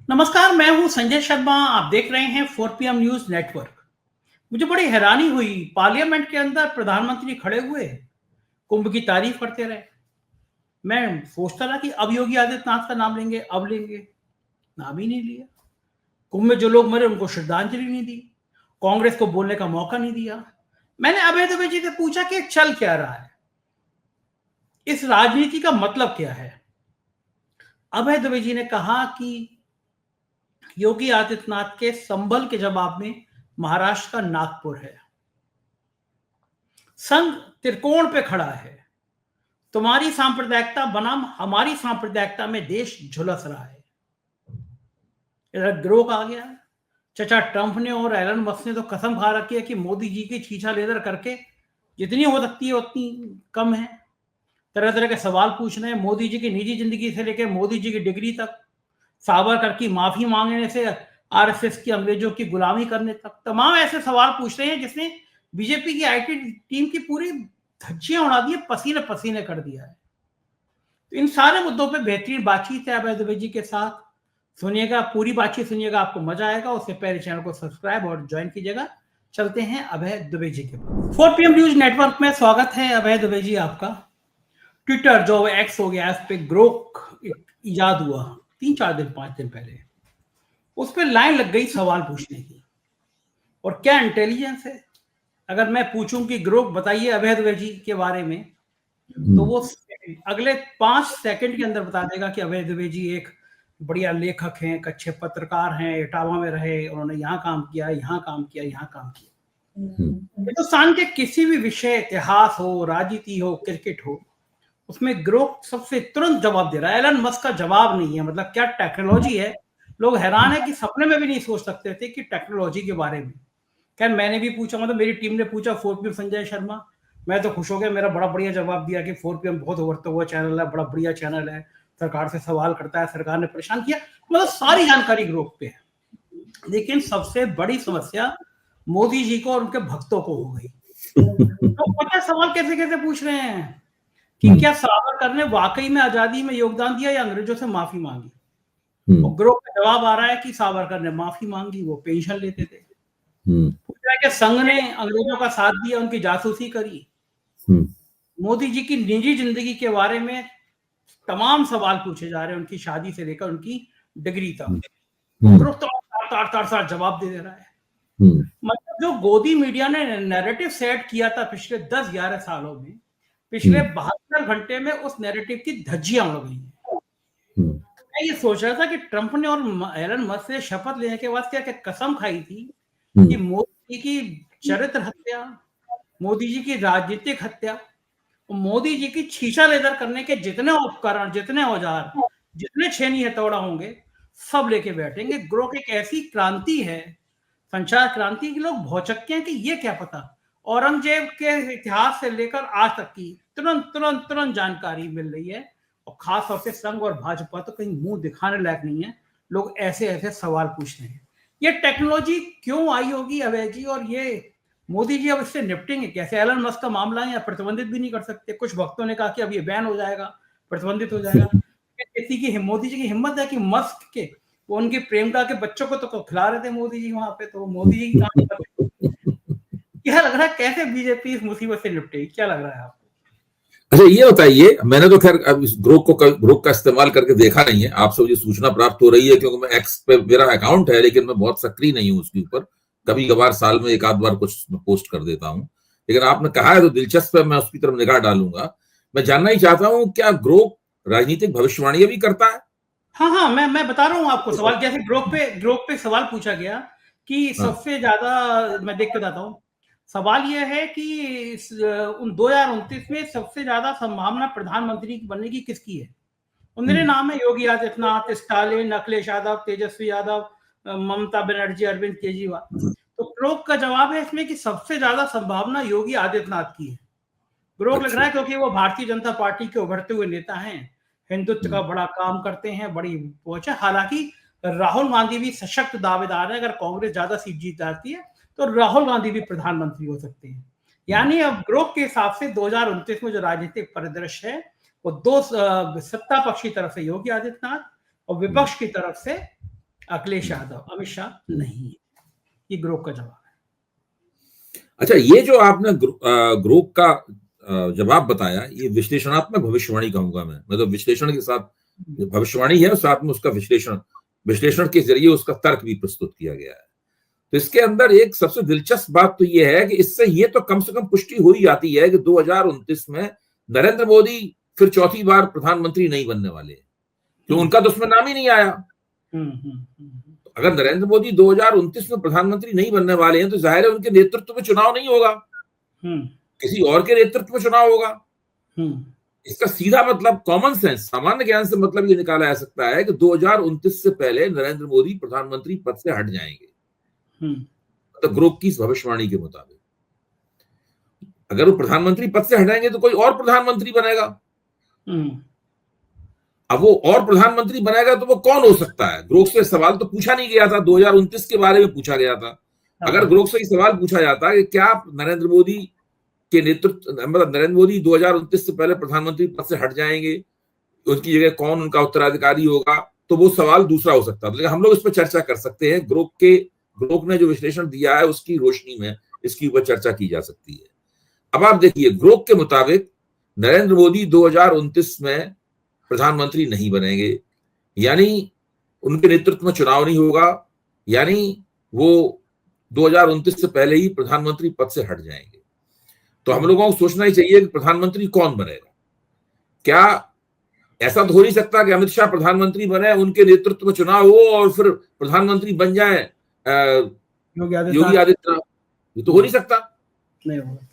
नमस्कार, मैं हूं संजय शर्मा। आप देख रहे हैं 4 PM न्यूज नेटवर्क। मुझे बड़ी हैरानी हुई, पार्लियामेंट के अंदर प्रधानमंत्री खड़े हुए कुंभ की तारीफ करते रहे। मैं सोचता था कि अब योगी आदित्यनाथ का नाम लेंगे, अब लेंगे, नाम ही नहीं लिया। कुंभ में जो लोग मरे उनको श्रद्धांजलि नहीं दी, कांग्रेस को बोलने का मौका नहीं दिया। मैंने अभय दुबे जी से पूछा कि चल क्या रहा है, इस राजनीति का मतलब क्या है। अभय दुबे जी ने कहा कि योगी आदित्यनाथ के संभल के जवाब में महाराष्ट्र का नागपुर है। संघ त्रिकोण पे खड़ा है। तुम्हारी सांप्रदायिकता बनाम हमारी सांप्रदायिकता में देश झुलस रहा है। इधर ग्रोक आ गया। चचा ट्रंप ने और एलन मस्क ने तो कसम खा रखी है कि मोदी जी की छीछा लेदर करके जितनी हो सकती है उतनी कम है। तरह तरह के सवाल पूछ रहे हैं, मोदी जी की निजी जिंदगी से लेकर मोदी जी की डिग्री तक, सावरकर की माफी मांगने से आरएसएस की अंग्रेजों की गुलामी करने तक, तमाम ऐसे सवाल पूछ रहे हैं जिसने बीजेपी की आईटी टीम की पूरी धज्जियां उड़ा दी, पसीने पसीने कर दिया है। तो इन सारे मुद्दों पे बेहतरीन बातचीत है अभय दुबे जी के साथ। सुनिएगा, पूरी बातचीत सुनिएगा, आपको मजा आएगा। उससे पहले चैनल को सब्सक्राइब और ज्वाइन कीजिएगा। चलते हैं अभय दुबे जी के पास। 4 PM न्यूज नेटवर्क में स्वागत है अभय दुबे जी आपका। ट्विटर जो एक्स हो गया, इस पे ग्रोक इजाद हुआ 3-4 दिन 5 दिन पहले, उस पर लाइन लग गई सवाल पूछने की। और क्या इंटेलिजेंस है। अगर मैं पूछूं कि ग्रोक बताइए अभय दुबे जी के बारे में, तो वो अगले 5 सेकंड के अंदर बता देगा कि अभय दुबे जी एक बढ़िया लेखक हैं, एक अच्छे पत्रकार हैं, इटावा में रहे, उन्होंने यहाँ काम किया, यहाँ काम किया, यहाँ काम किया। हिंदुस्तान के किसी भी विषय, इतिहास हो, राजनीति हो, क्रिकेट हो, उसमें ग्रोक सबसे तुरंत जवाब दे रहा है। एलन मस्क का जवाब नहीं है। मतलब क्या टेक्नोलॉजी है। लोग हैरान है कि सपने में भी नहीं सोच सकते थे कि टेक्नोलॉजी के बारे में। खैर मैंने भी पूछा, मतलब मेरी टीम ने पूछा 4PM संजय शर्मा, मैं तो खुश हो गया। मेरा बड़ा बढ़िया जवाब दिया कि 4PM बहुत उभरता हुआ चैनल है, बड़ा बढ़िया चैनल है, सरकार से सवाल करता है, सरकार ने परेशान किया। मतलब सारी जानकारी ग्रोक पे है। लेकिन सबसे बड़ी समस्या मोदी जी को और उनके भक्तों को हो गई। तो पता सवाल कैसे कैसे पूछ रहे हैं कि क्या सावरकर ने वाकई में आजादी में योगदान दिया या अंग्रेजों से माफी मांगी। और ग्रोक का जवाब आ रहा है कि सावरकर ने माफी मांगी, वो पेंशन लेते थे। पूछा है कि संघ ने अंग्रेजों का साथ दिया, उनकी जासूसी करी। मोदी जी की निजी जिंदगी के बारे में तमाम सवाल पूछे जा रहे हैं, उनकी शादी से लेकर उनकी डिग्री तक। ग्रुप तो तार जवाब दे रहा है। मतलब जो गोदी मीडिया ने नैरेटिव सेट किया था पिछले 10-11 सालों में, पिछले 72 घंटे में उस नैरेटिव की धज्जियां उड़ गई हैं। मैं ये सोच रहा था कि ट्रंप ने और एलन मस्क से शपथ लेने के बाद क्या क्या कसम खाई थी कि मोदी जी की चरित्र हत्या, मोदी जी की राजनीतिक हत्या, मोदी जी की छीछा लेदर करने के जितने उपकरण, जितने औजार, जितने छेनी हथौड़ा होंगे, सब लेके बैठेंगे। ग्रोक एक ऐसी क्रांति है, संचार क्रांति, की लोग भौचक्के हैं कि ये क्या पता। औरंगजेब के इतिहास से लेकर आज तक की तुरंत तुरंत तुरंत जानकारी मिल रही है। और खास तौर से संघ और भाजपा तो कहीं मुंह दिखाने लायक नहीं है। लोग ऐसे ऐसे सवाल पूछ रहे हैं, ये टेक्नोलॉजी क्यों आई होगी अभय जी, और ये मोदी जी अब इससे निपटेंगे कैसे। एलन मस्क का मामला है, या प्रतिबंधित भी नहीं कर सकते। कुछ भक्तों ने कहा कि अब ये बैन हो जाएगा, प्रतिबंधित हो जाएगा। किसी की मोदी जी की हिम्मत है कि मस्क के, वो उनके प्रेमिका के बच्चों को तो खिला रहे थे मोदी जी वहां पे, तो मोदी जी क्या लग रहा है कैसे बीजेपी इस मुसीबत से निपटेगी, क्या लग रहा है आपको। अच्छा ये बताइए, मैंने तो खैर अब इस ग्रोक का इस्तेमाल करके देखा नहीं है। आपसे मुझे सूचना प्राप्त हो रही है क्योंकि मैं एक्स पे मेरा अकाउंट है, लेकिन मैं बहुत सक्रिय नहीं हूं उसके ऊपर। कभी कभार साल में एक आध बार कुछ पोस्ट कर देता हूं। लेकिन आपने कहा है तो दिलचस्प है, मैं उसकी तरफ निगाह डालूंगा। मैं जानना ही चाहता हूं, क्या ग्रोक राजनीतिक भविष्यवाणी भी करता है? हाँ, मैं बता रहा हूँ आपको सवाल कैसे। ग्रोक पे सवाल पूछा गया कि सबसे ज्यादा, मैं देख के बताता हूँ। सवाल यह है कि 2029 में सबसे ज्यादा संभावना प्रधानमंत्री बनने की किसकी है। उनके नाम है योगी आदित्यनाथ, स्टालिन, अखिलेश यादव, तेजस्वी यादव, ममता बनर्जी, अरविंद केजरीवाल। तो ग्रोक का जवाब है इसमें कि सबसे ज्यादा संभावना योगी आदित्यनाथ की है। ग्रोक लग रहा है क्योंकि वो भारतीय जनता पार्टी के उभरते हुए नेता हैं, हिंदुत्व का बड़ा काम करते हैं, बड़ी पहुंच है। हालांकि राहुल गांधी भी सशक्त दावेदार है, अगर कांग्रेस ज्यादा सीट जीत जाती है तो राहुल गांधी भी प्रधानमंत्री हो सकते हैं। यानी अब ग्रोक के हिसाब से 2029 में जो राजनीतिक परिदृश्य है, वो दो सत्ता पक्ष की तरफ से योगी आदित्यनाथ और विपक्ष की तरफ से अखिलेश यादव, अमित शाह नहीं है। ये ग्रोक का जवाब है। अच्छा, ये जो आपने ग्रोक का जवाब बताया, ये विश्लेषणात्मक भविष्यवाणी कहूंगा मैं, मतलब विश्लेषण के साथ भविष्यवाणी है और साथ में उसका विश्लेषण के जरिए उसका तर्क भी प्रस्तुत किया गया है। तो इसके अंदर एक सबसे दिलचस्प बात तो यह है कि इससे ये तो कम से कम पुष्टि हो ही जाती है कि 2029 में नरेंद्र मोदी फिर चौथी बार प्रधानमंत्री नहीं बनने वाले, तो उनका तो उसमें नाम ही नहीं आया। अगर नरेंद्र मोदी 2029 में प्रधानमंत्री नहीं बनने वाले हैं तो जाहिर है उनके नेतृत्व में चुनाव नहीं होगा, किसी और के नेतृत्व में चुनाव होगा। इसका सीधा मतलब, कॉमन सेंस, सामान्य ज्ञान से मतलब ये निकाला जा सकता है कि 2029 से पहले नरेंद्र मोदी प्रधानमंत्री पद से हट जाएंगे। तो ग्रोक की भविष्यवाणी के मुताबिक अगर वो प्रधानमंत्री पद से हटाएंगे तो कोई और प्रधानमंत्री बनेगा। अब वो और प्रधानमंत्री बनेगा तो वो कौन हो सकता है? ग्रोक से सवाल तो पूछा नहीं गया था, 2029 के बारे में पूछा गया था। अगर ग्रोक से सवाल पूछा जाता कि क्या नरेंद्र मोदी के नेतृत्व, मतलब नरेंद्र मोदी 2029 से पहले प्रधानमंत्री पद से हट जाएंगे, उनकी जगह कौन उनका उत्तराधिकारी होगा, तो वो सवाल दूसरा हो सकता है। लेकिन हम लोग इस पर चर्चा कर सकते हैं। ग्रोक ने जो विश्लेषण दिया है उसकी रोशनी में इसकी ऊपर चर्चा की जा सकती है। अब आप देखिए, ग्रोक के मुताबिक नरेंद्र मोदी 2029 में प्रधानमंत्री नहीं बनेंगे, यानी उनके नेतृत्व में चुनाव नहीं होगा, यानी वो 2029 से पहले ही प्रधानमंत्री पद से हट जाएंगे। तो हम लोगों को सोचना ही चाहिए कि प्रधानमंत्री कौन बनेगा। क्या ऐसा तो हो नहीं सकता कि अमित शाह प्रधानमंत्री बने, उनके नेतृत्व में चुनाव हो और फिर प्रधानमंत्री बन जाए योगी आदित्यनाथ? ये तो हो नहीं सकता। नहीं होगा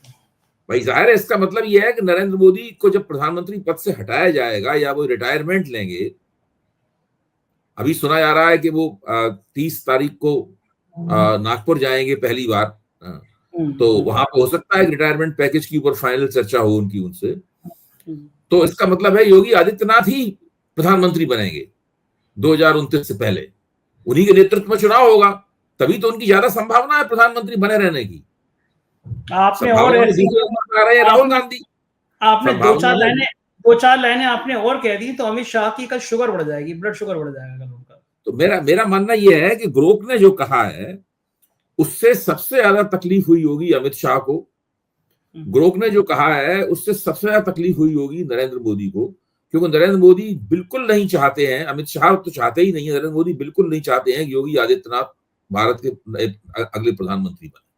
भाई, जाहिर है इसका मतलब यह है कि नरेंद्र मोदी को जब प्रधानमंत्री पद से हटाया जाएगा या वो रिटायरमेंट लेंगे, अभी सुना जा रहा है कि वो 30 तारीख को नागपुर जाएंगे पहली बार, तो वहां पर हो सकता है रिटायरमेंट पैकेज के ऊपर फाइनल चर्चा हो उनकी उनसे। तो इसका मतलब है योगी आदित्यनाथ ही प्रधानमंत्री बनेंगे 2029 से पहले, उन्हीं के नेतृत्व में चुनाव होगा, तभी तो उनकी ज्यादा संभावना है प्रधानमंत्री बने रहने की। आपने और राहुल गांधी, आपने दो चार लाइनें आपने और कह दी तो अमित शाह की कल शुगर बढ़ जाएगी, ब्लड शुगर बढ़ जाएगा कल उनका। तो मेरा मानना यह है कि ग्रोक ने जो कहा है उससे सबसे ज्यादा तकलीफ हुई होगी अमित शाह को। ग्रोक ने जो कहा है उससे सबसे ज्यादा तकलीफ हुई होगी नरेंद्र मोदी को, क्योंकि नरेंद्र मोदी बिल्कुल नहीं चाहते हैं, अमित शाह तो चाहते ही नहीं है, नरेंद्र मोदी बिल्कुल नहीं चाहते हैं कि योगी आदित्यनाथ भारत के अगले प्रधानमंत्री बने।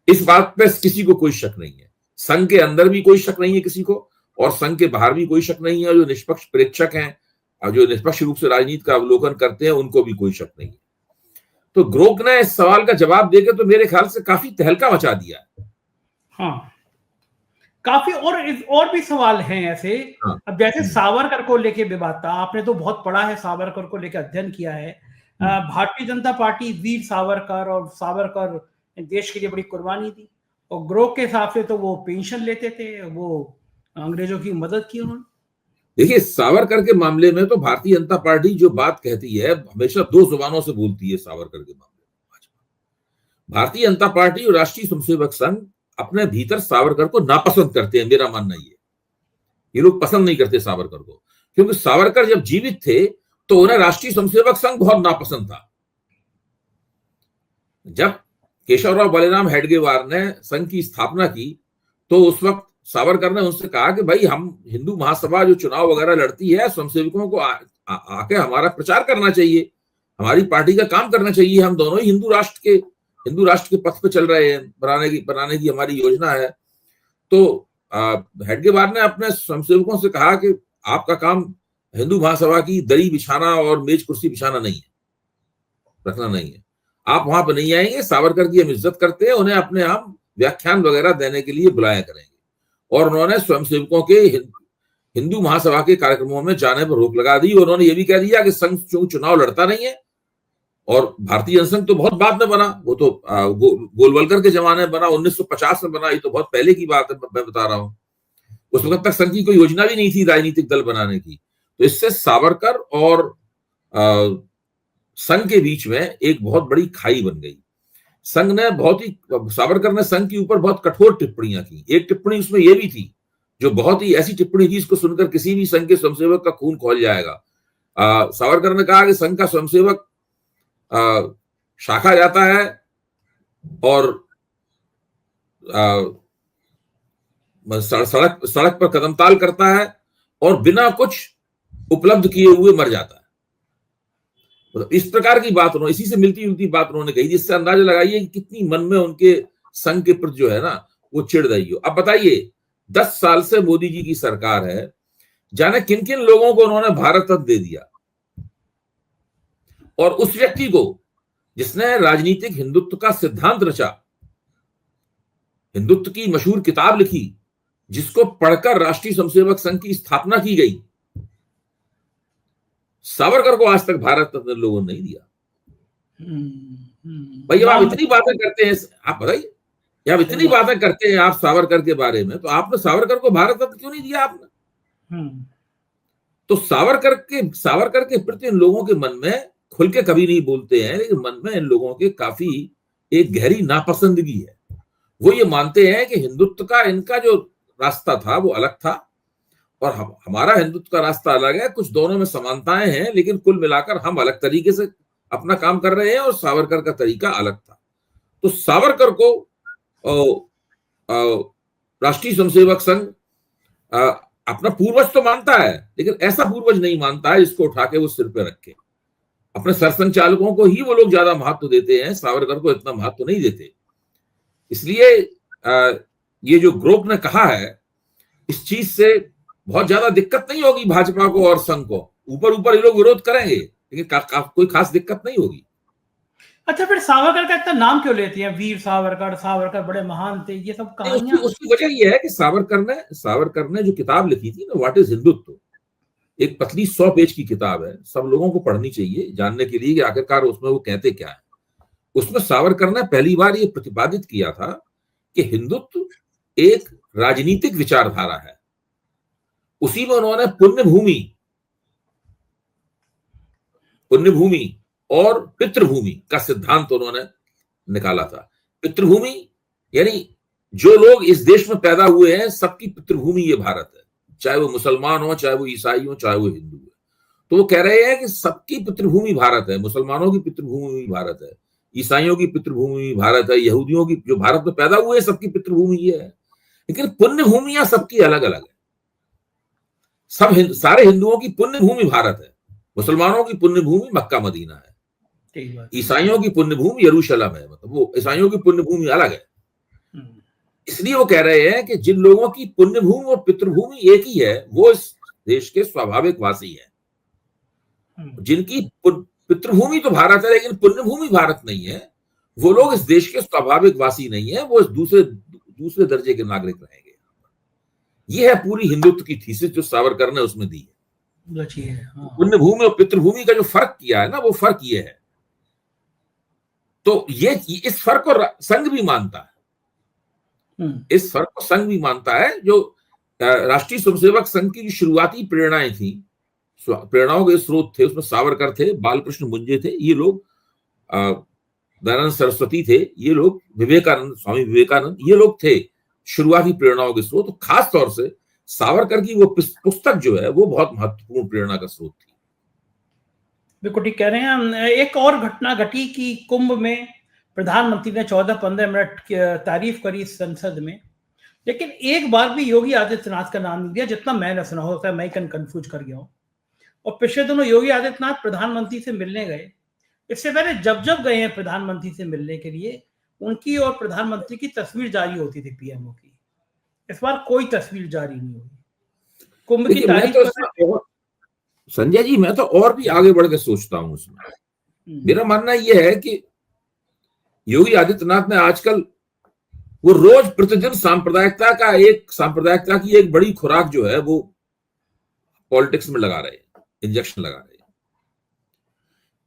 इस बात पे किसी को कोई शक नहीं है, संघ के अंदर भी कोई शक नहीं है किसी को, और संघ के बाहर भी कोई शक नहीं है। जो निष्पक्ष प्रेक्षक हैं और जो निष्पक्ष रूप से राजनीति का अवलोकन करते हैं उनको भी कोई शक नहीं है। तो ग्रोक ने इस सवाल का जवाब देकर तो मेरे ख्याल से काफी तहलका मचा दिया है। हाँ, काफी और भी सवाल हैं ऐसे। हाँ। अब जैसे सावरकर को लेके विवाद था, आपने तो बहुत पढ़ा है, सावरकर को लेकर अध्ययन किया है। भारतीय जनता पार्टी वीर सावरकर, और सावरकर देश के लिए बड़ी कुर्बानी दी, और ग्रोक के हिसाब से तो वो पेंशन लेते थे, वो अंग्रेजों की मदद की उन्होंने। देखिए, सावरकर के मामले में तो भारतीय जनता पार्टी जो बात कहती है हमेशा दो जुबानों से बोलती है। सावरकर के मामले में भारतीय जनता पार्टी और राष्ट्रीय स्वयंसेवक संघ अपने भीतर सावरकर को नापसंद करते हैं। मेरा मानना ये लोग पसंद नहीं करते सावरकर को, क्योंकि सावरकर जब जीवित थे तो उन्हें राष्ट्रीय स्वयंसेवक संघ बहुत नापसंद था। जब केशवराव बलिराम हेडगेवार ने संघ की स्थापना की तो उस वक्त सावरकर ने उनसे कहा कि भाई, हम हिंदू महासभा जो चुनाव वगैरह लड़ती है, स्वयंसेवकों को आके हमारा प्रचार करना चाहिए, हमारी पार्टी का काम करना चाहिए, हम दोनों ही हिंदू राष्ट्र के पथ पे चल रहे हैं, बनाने की हमारी योजना है। तो हेडगेवार ने अपने स्वयंसेवकों से कहा कि आपका काम हिंदू महासभा की दरी बिछाना और मेज कुर्सी बिछाना नहीं है, रखना नहीं है, आप वहां पर नहीं आएंगे। सावरकर की हम इज्जत करते हैं, उन्हें अपने आप व्याख्यान वगैरह देने के लिए बुलाया करेंगे। और उन्होंने स्वयंसेवकों के हिंदू महासभा के कार्यक्रमों में जाने पर रोक लगा दी। और उन्होंने ये भी कह दिया कि संघ चुनाव लड़ता नहीं है, और भारतीय जनसंघ तो बहुत बाद में बना, वो तो गोलवलकर के जमाने में बना, 1950 में बना, ये तो बहुत पहले की बात है, मैं बता रहा हूं। उस वक्त तक संघ की कोई योजना भी नहीं थी राजनीतिक दल बनाने की। तो इससे सावरकर और संघ के बीच में एक बहुत बड़ी खाई बन गई। संघ ने सावरकर ने संघ के ऊपर बहुत कठोर टिप्पणियां की। एक टिप्पणी उसमें यह भी थी, जो बहुत ही ऐसी टिप्पणी थी, इसको सुनकर किसी भी संघ के स्वयंसेवक का खून खौल जाएगा। सावरकर ने कहा कि संघ का स्वयंसेवक शाखा जाता है और सड़क पर कदमताल करता है और बिना कुछ उपलब्ध किए हुए मर जाता है। मतलब इस प्रकार की बात उन्होंने, इसी से मिलती जुलती बात उन्होंने कही, जिससे अंदाजा लगाइए कि कितनी मन में उनके संघ के प्रति जो है ना वो चिढ़ रही हो। अब बताइए 10 साल से मोदी जी की सरकार है, जाने किन किन लोगों को उन्होंने भारत रत्न दे दिया, और उस व्यक्ति को जिसने राजनीतिक हिंदुत्व का सिद्धांत रचा, हिंदुत्व की मशहूर किताब लिखी, जिसको पढ़कर राष्ट्रीय स्वयंसेवक संघ की स्थापना की गई, सावरकर को आज तक भारत रत्न लोगों ने नहीं दिया। भाई आप इतनी बातें करते हैं, आप बताइए, आप इतनी बातें करते हैं आप सावरकर के बारे में, तो आपने सावरकर को भारत रत्न क्यों नहीं दिया आपने? तो सावरकर के प्रति इन लोगों के मन में खुल के कभी नहीं बोलते हैं, लेकिन मन में इन लोगों के काफी एक गहरी नापसंदगी है। वो ये मानते हैं कि हिंदुत्व का इनका जो रास्ता था वो अलग था और हमारा हिंदुत्व का रास्ता अलग है। कुछ दोनों में समानताएं हैं, लेकिन कुल मिलाकर हम अलग तरीके से अपना काम कर रहे हैं और सावरकर का तरीका अलग था। तो सावरकर को राष्ट्रीय स्वयंसेवक संघ अपना पूर्वज तो मानता है, लेकिन ऐसा पूर्वज नहीं मानता है जिसको उठा के वो सिर पे रखे। अपने सरसंघचालकों को ही वो लोग ज्यादा महत्व देते हैं, सावरकर को इतना महत्व नहीं देते। इसलिए ये जो ग्रोक ने कहा है, इस चीज से बहुत ज्यादा दिक्कत नहीं होगी भाजपा को और संघ को। ऊपर ऊपर ये लोग विरोध करेंगे, लेकिन कोई खास दिक्कत नहीं होगी। अच्छा, फिर सावरकर का इतना नाम क्यों लेती है? वीर सावरकर, सावरकर बड़े महान थे, ये सब कहानियां। उसकी वजह ये है कि सावरकर ने जो किताब लिखी थी ना, व्हाट इज हिंदुत्व, एक पतली 100 पेज की किताब है, सब लोगों को पढ़नी चाहिए जानने के लिए कि आखिरकार उसमें वो कहते क्या है। उसमें सावरकर ने पहली बार ये प्रतिपादित किया था कि हिंदुत्व एक राजनीतिक विचारधारा है। उसी में उन्होंने पुण्यभूमि और पितृभूमि का सिद्धांत उन्होंने निकाला था। पितृभूमि यानी जो लोग इस देश में पैदा हुए हैं, सबकी पितृभूमि ये भारत है, चाहे वो मुसलमान हो, चाहे वो ईसाई हो, चाहे वो हिंदू है। तो वो कह रहे हैं कि सबकी पितृभूमि भारत है, मुसलमानों की पितृभूमि भारत है, ईसाइयों की पितृभूमि भारत है, यहूदियों की, जो भारत में पैदा हुए सबकी पितृभूमि ये है। लेकिन पुण्य भूमियां सबकी अलग अलग है। सारे हिंदुओं की पुण्य भूमि भारत है, मुसलमानों की पुण्य भूमि मक्का मदीना है, ईसाइयों की पुण्य भूमि यरूशलेम है। मतलब वो ईसाइयों की पुण्य भूमि अलग है। इसलिए वो कह रहे हैं कि जिन लोगों की पुण्य भूमि और पितृभूमि एक ही है, वो इस देश के स्वाभाविक वासी है। जिनकी पितृभूमि तो भारत है लेकिन पुण्य भूमि भारत नहीं है, वो लोग इस देश के स्वाभाविक वासी नहीं है, वो इस दूसरे दर्जे के नागरिक रहेंगे। ये है पूरी हिंदुत्व की थीसिस जो सावरकर ने उसमें दी है। पुण्य भूमि और पितृभूमि का जो फर्क किया है ना, वो फर्क ये है। तो ये इस फर्क को संघ भी मानता है, इस फर्क को संघ भी मानता है। जो राष्ट्रीय स्वयंसेवक संघ की जो शुरुआती प्रेरणाएं थी, प्रेरणाओं के स्रोत थे, उसमें सावरकर थे, बालकृष्ण मुंजे थे, ये लोग दयानंद सरस्वती थे, ये लोग स्वामी विवेकानंद, ये लोग थे शुरुआती प्रेरणाओं के स्रोत। तो खास तौर से सावरकर की वो पुस्तक जो है वो बहुत महत्वपूर्ण प्रेरणा का स्रोत थी। बिल्कुल ठीक कह रहे हैं। एक और घटना घटी कि कुंभ में प्रधानमंत्री ने 14-15 मिनट तारीफ करी संसद में, लेकिन एक बार भी योगी आदित्यनाथ का नाम नहीं दिया, जितना मैंने सुना। होता है मैं कंफ्यूज कर गया हूँ। और पिछले दिनों योगी आदित्यनाथ प्रधानमंत्री से मिलने गए। इससे पहले जब गए हैं प्रधानमंत्री से मिलने के लिए, उनकी और प्रधानमंत्री की तस्वीर जारी होती थी पीएमओ की। इस बार कोई तस्वीर जारी नहीं हुई। कुंभ की तारीफ। संजय जी, मैं तो और भी आगे बढ़ के सोचता हूं उसमें। मेरा मानना यह है कि योगी आदित्यनाथ ने आजकल वो रोज प्रतिदिन सांप्रदायिकता की एक बड़ी खुराक जो है वो पॉलिटिक्स में लगा रहे हैं, इंजेक्शन लगा रहे हैं।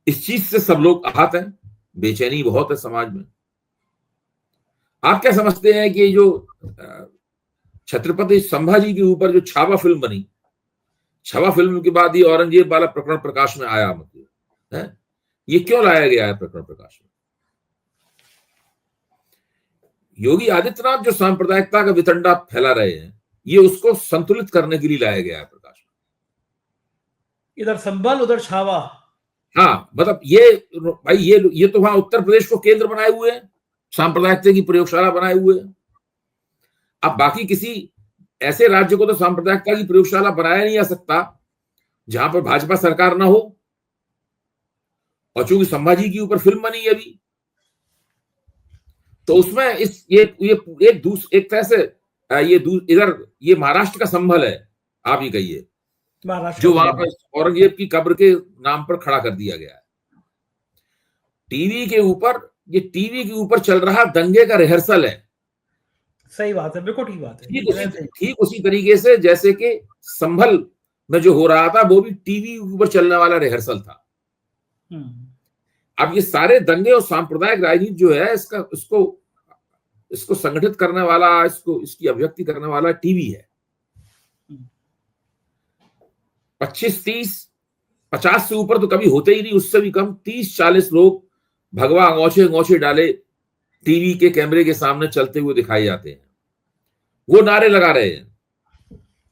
इस चीज से सब लोग आहत हैं, बेचैनी बहुत है समाज में। आप क्या समझते हैं कि जो छत्रपति संभाजी के ऊपर जो छावा फिल्म बनी, छावा फिल्म के बाद ये औरंगजेब वाला प्रकरण प्रकाश में आया, मतलब है ये क्यों लाया गया है प्रकरण प्रकाश में? योगी आदित्यनाथ जो सांप्रदायिकता का वितंडा फैला रहे हैं, ये उसको संतुलित करने के लिए लाया गया है प्रकाश इधर संभल उधर छावा। हाँ, मतलब ये भाई ये तो वहां उत्तर प्रदेश को केंद्र बनाए हुए हैं, सांप्रदायिकता की प्रयोगशाला बनाए हुए हैं। अब बाकी किसी ऐसे राज्य को तो सांप्रदायिकता की प्रयोगशाला बनाया नहीं जा सकता जहां पर भाजपा सरकार ना हो। और चूंकि संभाजी के ऊपर फिल्म बनी है अभी, तो उसमें इस ये एक तरह से इधर ये महाराष्ट्र का संभल है, आप ही कहिए, जो वहां पर औरंगजेब की कब्र के नाम पर खड़ा कर दिया गया है। टीवी के ऊपर चल रहा दंगे का रिहर्सल है। सही बात है, बिल्कुल ठीक बात है। ठीक उसी तरीके से जैसे कि संभल में जो हो रहा था वो भी टीवी के ऊपर चलने वाला रिहर्सल था। अब ये सारे दंगे और सांप्रदायिक राजनीति जो है इसको संगठित करने वाला, इसकी अभिव्यक्ति करने वाला टीवी है। 25-30-50 से ऊपर तो कभी होते ही नहीं, उससे भी कम 30-40 लोग भगवा अंगोछे डाले टीवी के कैमरे के सामने चलते हुए दिखाई जाते हैं। वो नारे लगा रहे हैं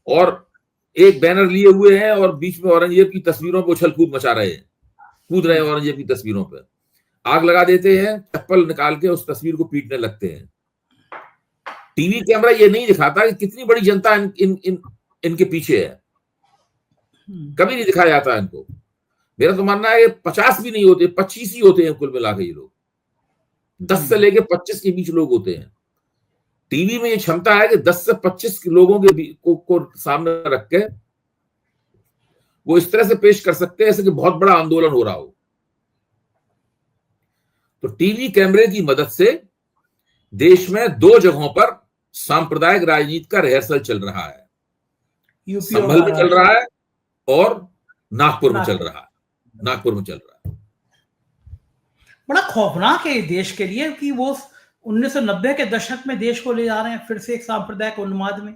और एक बैनर लिए हुए हैं और बीच में औरंगजेब की तस्वीरों पर उछल कूद मचा रहे हैं, कूद रहे हैं औरंगजेब की तस्वीरों पर, आग लगा देते हैं, चप्पल निकाल के उस तस्वीर को पीटने लगते हैं। टीवी कैमरा ये नहीं दिखाता कि कितनी बड़ी जनता इनके पीछे है, कभी नहीं दिखाया जाता इनको। मेरा तो मानना है 50 भी नहीं होते, 25 ही होते हैं कुल मिला के। ये लोग 10 से लेके 25 के बीच लोग होते हैं। टीवी में ये क्षमता है कि 10 से 25 लोगों के को सामने रख के वो इस तरह से पेश कर सकते हैं जैसे कि बहुत बड़ा आंदोलन हो रहा हो। तो टीवी कैमरे की मदद से देश में 2 जगहों पर सांप्रदायिक राजनीति का रिहर्सल चल रहा है। संभल में चल रहा है और नागपुर में चल रहा है। बड़ा खौफनाक है देश के लिए कि वो 1990 के दशक में देश को ले जा रहे हैं फिर से एक सांप्रदायिक उन्माद में।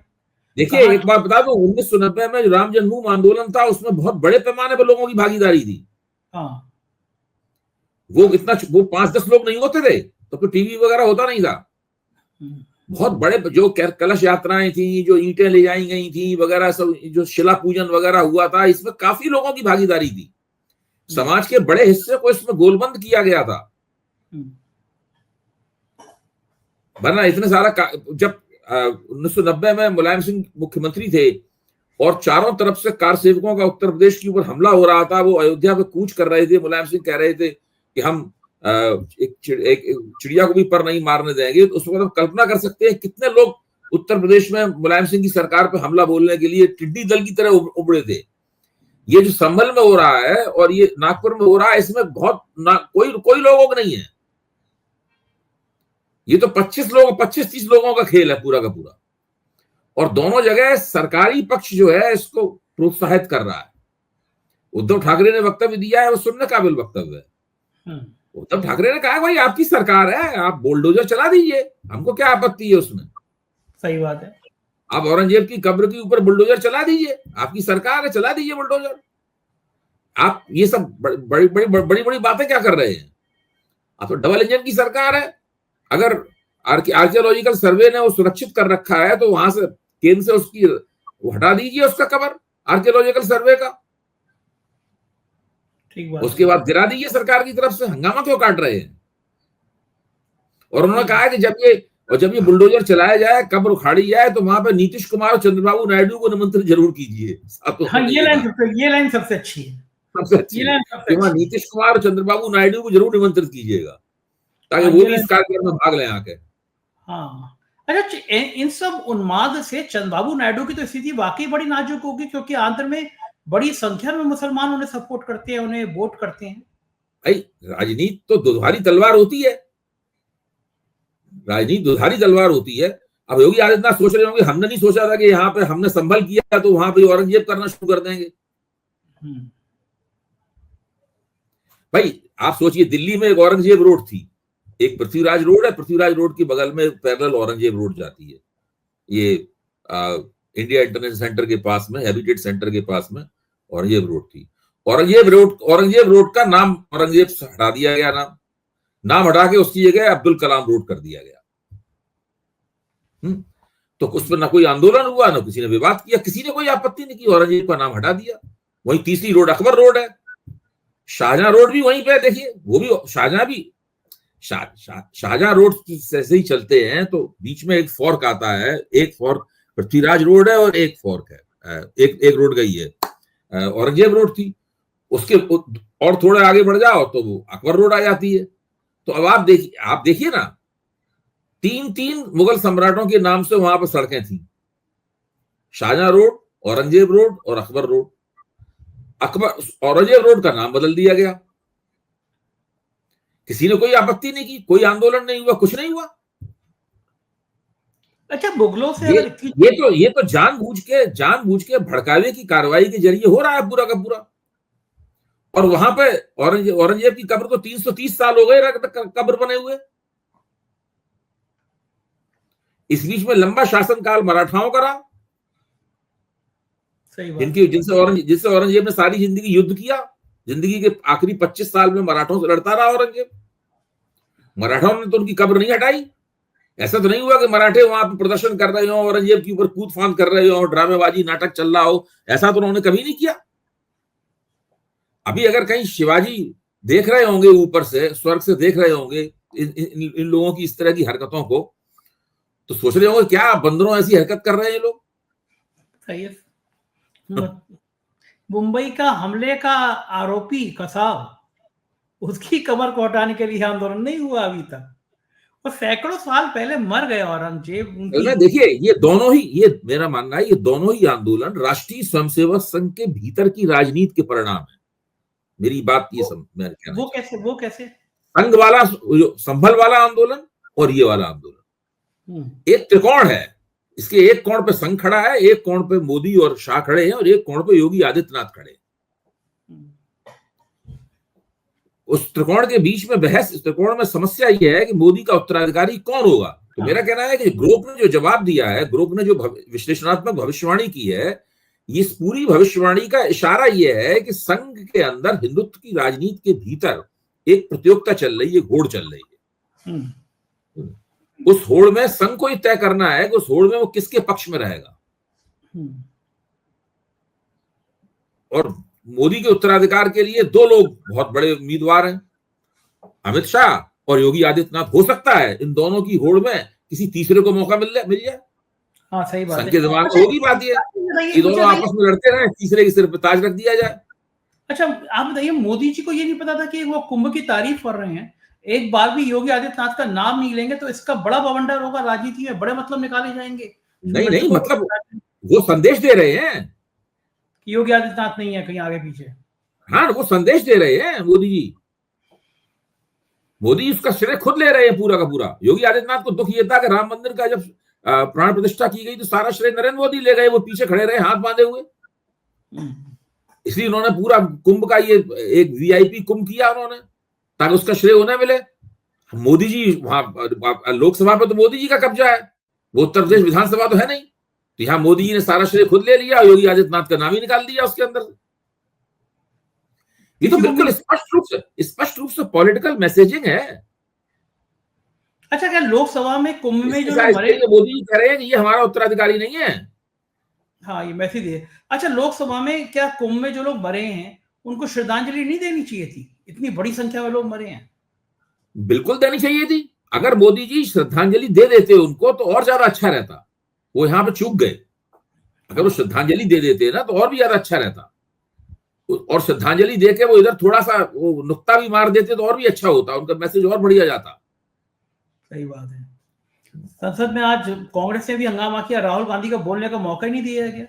देखिए, एक बात बता दो, 1990 में जो राम जन्मभूमि आंदोलन था उसमें बहुत बड़े पैमाने पर लोगों की भागीदारी थी। हाँ, वो 5-10 लोग नहीं होते थे तो टीवी वगैरह होता नहीं था। बहुत बड़े जो कलश यात्राएं थी, जो ईंटें ले जाई गई थी वगैरह, सब जो शिला पूजन वगैरह हुआ था, इसमें काफी लोगों की भागीदारी थी। समाज के बड़े हिस्से को इसमें गोलबंद किया गया था। वरना इतने सारा जब 1990 में मुलायम सिंह मुख्यमंत्री थे और चारों तरफ से कार सेवकों का उत्तर प्रदेश के ऊपर हमला हो रहा था, वो अयोध्या पे कूच कर रहे थे। मुलायम सिंह कह रहे थे कि हम एक चिड़िया को भी पर नहीं मारने देंगे। तो उस वक्त हम कल्पना कर सकते हैं कितने लोग उत्तर प्रदेश में मुलायम सिंह की सरकार पे हमला बोलने के लिए टिड्डी दल की तरह उबड़े थे। ये जो संभल में हो रहा है और ये नागपुर में हो रहा है, इसमें बहुत कोई लोगों का नहीं है। ये तो 25-30 लोगों का खेल है पूरा का पूरा। और दोनों जगह सरकारी पक्ष जो है इसको प्रोत्साहित कर रहा है। उद्धव ठाकरे ने वक्तव्य दिया है, वो सुनने काबिल वक्तव्य है। उद्धव ठाकरे ने कहा भाई आपकी सरकार है, आप बुलडोजर चला दीजिए, हमको क्या आपत्ति है उसमें। सही बात है, आप औरंगजेब की कब्र के ऊपर बुलडोजर चला दीजिए, आपकी सरकार है, चला दीजिए बुलडोजर। आप ये सब बड़ी बड़ी बातें क्या कर रहे हैं? आप तो डबल इंजन की सरकार है। अगर आर्कियोलॉजिकल सर्वे ने वो सुरक्षित कर रखा है तो वहां से केंद्र से उसकी हटा दीजिए उसका कवर आर्कियोलॉजिकल सर्वे का, ठीक बात। उसके बाद गिरा दीजिए सरकार की तरफ से। हंगामा क्यों काट रहे हैं? और उन्होंने कहा कि जब ये बुलडोजर चलाया जाए, कब्र उखाड़ी जाए, तो वहां पर नीतीश कुमार और चंद्रबाबू नायडू को निमंत्रित जरूर कीजिए। हाँ, ये लाइन सबसे अच्छी है। वहां नीतीश कुमार और चंद्रबाबू नायडू को जरूर निमंत्रित कीजिएगा ताकि वो भी इस कार्यक्रम में भाग लें आके। हाँ, अच्छा, इन सब उन्माद से चंद्रबाबू नायडू की तो स्थिति वाकई बड़ी नाजुक होगी, क्योंकि आंध्र में बड़ी संख्या में मुसलमान उन्हें सपोर्ट करते हैं, उन्हें वोट करते हैं। भाई राजनीति तो दुधारी तलवार होती है, राजनीति दुधारी तलवार होती है। अब योगी आदित्यनाथ सोच रहे होंगे हमने नहीं सोचा था कि यहाँ पे हमने संभल किया तो वहां पे औरंगजेब करना शुरू कर देंगे। भाई आप सोचिए, दिल्ली में एक औरंगजेब रोड थी, एक पृथ्वीराज रोड है, पृथ्वीराज रोड के बगल में पैरेलल औरंगजेब रोड जाती है। ये इंडिया इंटरनेशनल सेंटर के पास में, हैबिटेट सेंटर के पास में औरंगजेब रोड थी। औरंगजेब रोड का नाम औरंगजेब से हटा दिया गया, नाम हटा के उसकी जगह अब्दुल कलाम रोड कर दिया गया। तो उस पर ना कोई आंदोलन हुआ, ना किसी ने विवाद किया, किसी ने कोई आपत्ति नहीं की, औरंगजेब का नाम हटा दिया। वही तीसरी रोड अकबर रोड है, शाहजहां रोड भी वहीं पे है, देखिए वो भी शाहजहां भी शाहजहां रोड से ऐसे ही चलते हैं तो बीच में एक फॉर्क आता है, एक फॉर्क पृथ्वीराज रोड है और एक फॉर्क है, एक रोड गई है औरंगजेब रोड थी, उसके और थोड़ा आगे बढ़ जाओ तो वो अकबर रोड आ जाती है। तो अब आप देखिए ना, तीन मुगल सम्राटों के नाम से वहां पर सड़कें थी, शाहजहां रोड, औरंगजेब रोड और अकबर रोड। औरंगजेब रोड का नाम बदल दिया गया, किसी ने कोई आपत्ति नहीं की, कोई आंदोलन नहीं हुआ, कुछ नहीं हुआ। अच्छा, मुगलों से अगर ये तो जानबूझ के भड़कावे की कार्रवाई के जरिए हो रहा है पूरा का पूरा। और वहां पे औरंगजेब की कब्र तो 330 साल हो गए कब्र बने हुए। इस बीच में लंबा शासनकाल मराठाओं का रहा, जिनसे औरंगजेब ने सारी जिंदगी युद्ध किया। जिंदगी के आखिरी 25 साल में मराठों से लड़ता रहा औरंगजेब। मराठों ने तो उनकी कब्र नहीं हटाई। ऐसा तो नहीं हुआ कि मराठे वहां पर प्रदर्शन कर रहे हो, औरंगजेब के ऊपर कूद फांद कर रहे हो, ड्रामेबाजी नाटक चल रहा हो, ऐसा तो उन्होंने कभी नहीं किया। अभी अगर कहीं शिवाजी देख रहे होंगे, ऊपर से स्वर्ग से देख रहे होंगे इन लोगों की इस तरह की हरकतों को, तो सोच रहे होंगे क्या बंदरों ऐसी हरकत कर रहे हैं लोग। सही है। मुंबई का हमले का आरोपी कसाब, उसकी कमर को हटाने के लिए आंदोलन नहीं हुआ अभी तक, और सैकड़ों साल पहले मर गए औरंगजेब। देखिए ये मेरा मानना है, ये दोनों ही आंदोलन राष्ट्रीय स्वयंसेवक संघ के भीतर की राजनीति के परिणाम है। मेरी बात ये वो कैसे संघ वाला, संभल वाला आंदोलन और ये वाला आंदोलन एक त्रिकोण है। इसके एक कोण पे संघ खड़ा है, एक कोण पे मोदी और शाह खड़े हैं, और एक कोण पे योगी आदित्यनाथ खड़े हैं। उस त्रिकोण के बीच में बहस, इस त्रिकोण में समस्या यह है कि मोदी का उत्तराधिकारी कौन होगा। तो मेरा कहना है कि ग्रोक ने जो जवाब दिया है, ग्रोक ने जो विश्लेषणात्मक भविष्यवाणी की है, इस पूरी भविष्यवाणी का इशारा यह है कि संघ के अंदर हिंदुत्व की राजनीति के भीतर एक प्रतियोगिता चल रही है, होड़ चल रही है। उस होड़ में संघ को ही तय करना है कि उस होड़ में वो किसके पक्ष में रहेगा। और मोदी के उत्तराधिकार के लिए दो लोग बहुत बड़े उम्मीदवार हैं, अमित शाह और योगी आदित्यनाथ। हो सकता है इन दोनों की होड़ में किसी तीसरे को मौका मिल जाए। हाँ, सही बात है। संघ के दिमाग में होगी बात ये, ये दोनों आपस में लड़ते रहे, तीसरे के सिर पे ताज रख दिया जाए। अच्छा, आप बताइए, मोदी जी को ये नहीं पता था कि वो कुंभ की तारीफ कर रहे हैं, एक बार भी योगी आदित्यनाथ का नाम नहीं लेंगे तो इसका बड़ा बवंडर होगा, राजनीति में बड़े मतलब निकाले जाएंगे। नहीं, मतलब वो संदेश दे रहे हैं कि योगी आदित्यनाथ नहीं है कहीं आगे पीछे। हाँ, वो संदेश दे रहे हैं मोदी जी। मोदी उसका श्रेय खुद ले रहे हैं पूरा का पूरा। योगी आदित्यनाथ को दुख ये था कि राम मंदिर का जब प्राण प्रतिष्ठा की गई तो सारा श्रेय नरेंद्र मोदी ले गए, वो पीछे खड़े रहे हाथ बांधे हुए। इसलिए उन्होंने पूरा कुंभ का ये एक वीआईपी कुंभ किया उन्होंने, ताकि उसका श्रेय उन्हें मिले। मोदी जी वहां लोकसभा पे तो मोदी जी का कब्जा है, वो उत्तर प्रदेश विधानसभा तो है नहीं, तो यहाँ मोदी जी ने सारा श्रेय खुद ले लिया, योगी आदित्यनाथ का नाम ही निकाल दिया उसके अंदर। ये तो बिल्कुल स्पष्ट रूप से पॉलिटिकल मैसेजिंग है। अच्छा, क्या लोकसभा में कुंभ में जो मोदी जी कह रहे हैं कि ये हमारा उत्तराधिकारी नहीं है। हाँ, ये मैसेज है। अच्छा, लोकसभा में क्या कुंभ में जो लोग मरे हैं उनको श्रद्धांजलि नहीं देनी चाहिए थी? इतनी बड़ी संख्या में लोग मरे हैं। बिल्कुल देनी चाहिए थी। अगर मोदी जी श्रद्धांजलि दे देते उनको तो और ज्यादा अच्छा रहता। वो यहाँ पे चूक गए। अगर वो श्रद्धांजलि दे देते ना तो और भी ज्यादा अच्छा रहता, और श्रद्धांजलि देके वो इधर थोड़ा सा वो नुक्ता भी मार देते तो और भी अच्छा होता, उनका मैसेज और बढ़िया जाता। सही बात है। संसद में आज कांग्रेस ने भी हंगामा किया, राहुल गांधी को बोलने का मौका ही नहीं दिया गया।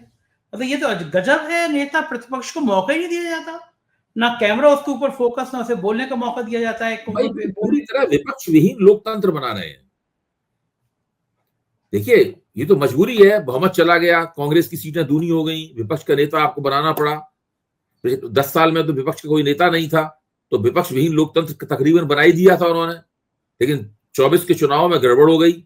मतलब ये तो गजब है, नेता प्रतिपक्ष को मौका ही नहीं दिया जाता, ना कैमरा उसके ऊपर फोकस, ना उसे बोलने का मौका दिया जाता है। पूरी तरह विपक्ष विहीन लोकतंत्र बना रहे हैं। देखिए, ये तो मजबूरी है, बहुमत चला गया, कांग्रेस की सीटें दूनी हो गई, विपक्ष का नेता आपको बनाना पड़ा। 10 साल में तो विपक्ष का कोई नेता नहीं था, तो विपक्ष विहीन लोकतंत्र तकरीबन बना ही दिया था उन्होंने। लेकिन 24 के चुनाव में गड़बड़ हो गई,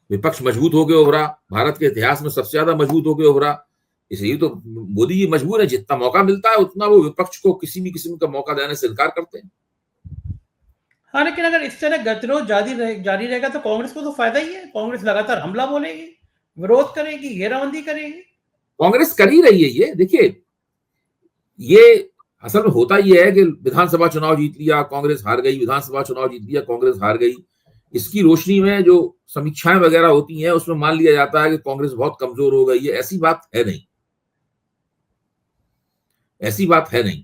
विपक्ष मजबूत होकर उभरा, भारत के इतिहास में सबसे ज्यादा मजबूत होकर उभरा। इसलिए तो मोदी जी मजबूर है, जितना मौका मिलता है उतना वो विपक्ष को किसी भी किस्म का मौका देने से इनकार करते हैं। हाँ, लेकिन अगर इस तरह गतिरोध जारी रहेगा तो कांग्रेस को तो फायदा ही है। कांग्रेस लगातार हमला बोलेगी, विरोध करेगी, घेराबंदी करेगी। कांग्रेस कर ही रही है ये। देखिए, ये असल में होता ये है कि विधानसभा चुनाव जीत लिया कांग्रेस हार गई, विधानसभा चुनाव जीत लिया कांग्रेस हार गई, इसकी रोशनी में जो समीक्षाएं वगैरह होती हैं उसमें मान लिया जाता है कि कांग्रेस बहुत कमजोर हो गई है। ऐसी बात है नहीं, ऐसी बात है नहीं,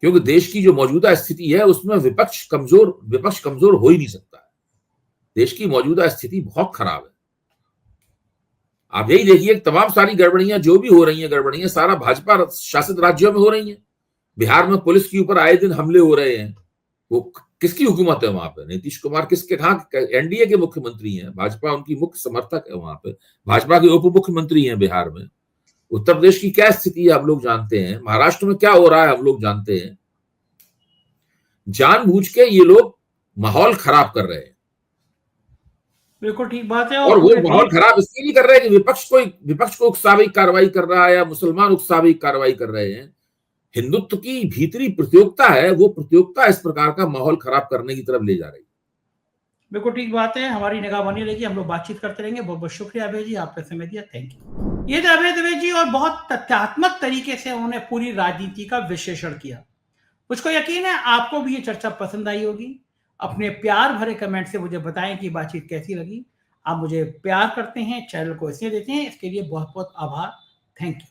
क्योंकि देश की जो मौजूदा स्थिति है उसमें विपक्ष कमजोर हो ही नहीं सकता है। देश की मौजूदा स्थिति बहुत खराब है। आप यही देखिए तमाम सारी गड़बड़ियां जो भी हो रही हैं, गड़बड़ियां सारा भाजपा शासित राज्यों में हो रही हैं। बिहार में पुलिस के ऊपर आए दिन हमले हो रहे हैं, वो किसकी हुकूमत है वहां पे? नीतीश कुमार किसके, कहाँ, एनडीए के मुख्यमंत्री हैं, भाजपा उनकी मुख्य समर्थक है वहां पे, भाजपा के उप मुख्यमंत्री हैं बिहार में। उत्तर प्रदेश की क्या स्थिति है हम लोग जानते हैं, महाराष्ट्र में क्या हो रहा है हम लोग जानते हैं। जानबूझ के ये लोग माहौल खराब कर रहे हैं। बिल्कुल ठीक बात है। और वो माहौल खराब इसलिए नहीं कर रहे हैं कि विपक्ष को उकसावी कार्रवाई कर रहा है या मुसलमान उकसावी कार्रवाई कर रहे हैं। हिंदुत्व की भीतरी प्रतियोगिता है, वो प्रतियोगिता इस प्रकार का माहौल खराब करने की तरफ ले जा रही है। बिल्कुल ठीक बात है, हमारी निगाह बनी रहेगी, हम लोग बातचीत करते रहेंगे। बहुत बहुत शुक्रिया अभय जी, आपने समय दिया, थैंक यू। ये थे अभय द्विवेदी जी, और बहुत तथ्यात्मक तरीके से उन्होंने पूरी राजनीति का विश्लेषण किया। मुझको यकीन है आपको भी ये चर्चा पसंद आई होगी। अपने प्यार भरे कमेंट से मुझे बताएं कि बातचीत कैसी लगी। आप मुझे प्यार करते हैं, चैनल को इसलिए देते हैं, इसके लिए बहुत बहुत आभार, थैंक यू।